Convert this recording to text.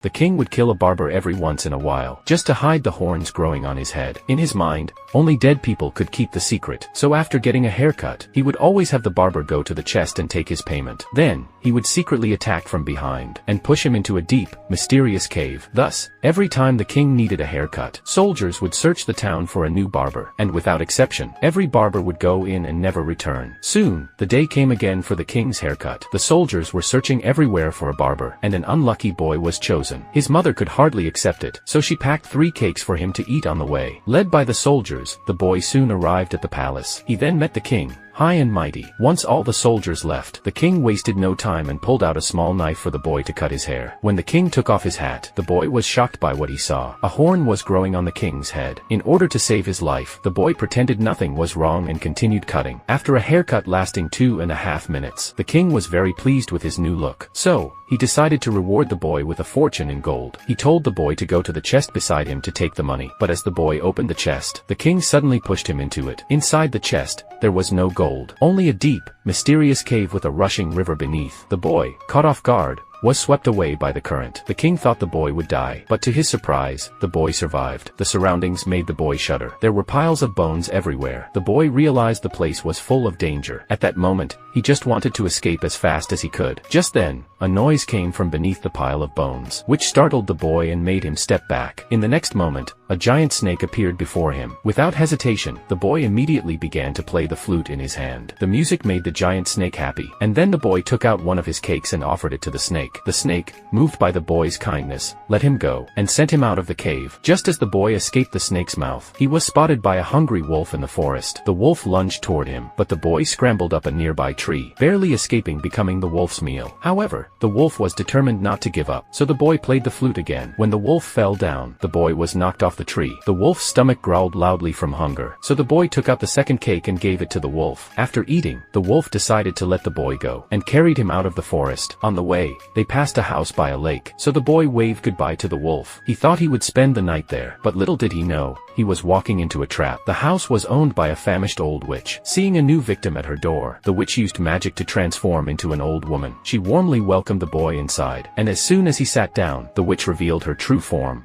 the king would kill a barber every once in a while, just to hide the horns growing on his head. In his mind, only dead people could keep the secret. So after getting a haircut, he would always have the barber go to the chest and take his payment. Then, he would secretly attack from behind, and push him into a deep, mysterious cave. Thus, every time the king needed a haircut, soldiers would search the town for a new barber, and without exception, every barber would go in and never return. Soon, the day came again for the king's haircut. The soldiers were searching everywhere for a barber, and an unlucky boy was chosen. His mother could hardly accept it, so she packed 3 cakes for him to eat on the way. Led by the soldiers, the boy soon arrived at the palace. He then met the king, high and mighty. Once all the soldiers left, the king wasted no time and pulled out a small knife for the boy to cut his hair. When the king took off his hat, the boy was shocked by what he saw. A horn was growing on the king's head. In order to save his life, the boy pretended nothing was wrong and continued cutting. After a haircut lasting 2.5 minutes, the king was very pleased with his new look. So, he decided to reward the boy with a fortune in gold. He told the boy to go to the chest beside him to take the money. But as the boy opened the chest, the king suddenly pushed him into it. Inside the chest, there was no gold, only a deep, mysterious cave with a rushing river beneath. The boy, caught off guard, was swept away by the current. The king thought the boy would die, but to his surprise, the boy survived. The surroundings made the boy shudder. There were piles of bones everywhere. The boy realized the place was full of danger. At that moment, he just wanted to escape as fast as he could. Just then, a noise came from beneath the pile of bones, which startled the boy and made him step back. In the next moment, a giant snake appeared before him. Without hesitation, the boy immediately began to play the flute in his hand. The music made the giant snake happy, and then the boy took out one of his cakes and offered it to the snake. The snake, moved by the boy's kindness, let him go, and sent him out of the cave. Just as the boy escaped the snake's mouth, he was spotted by a hungry wolf in the forest. The wolf lunged toward him, but the boy scrambled up a nearby tree, barely escaping becoming the wolf's meal. However, the wolf was determined not to give up, so the boy played the flute again. When the wolf fell down, the boy was knocked off the tree. The wolf's stomach growled loudly from hunger, so the boy took out the second cake and gave it to the wolf. After eating, the wolf decided to let the boy go, and carried him out of the forest. On the way, they passed a house by a lake, so the boy waved goodbye to the wolf. He thought he would spend the night there, but little did he know, he was walking into a trap. The house was owned by a famished old witch. Seeing a new victim at her door, the witch used magic to transform into an old woman. She warmly welcomed the boy inside, and as soon as he sat down, the witch revealed her true form.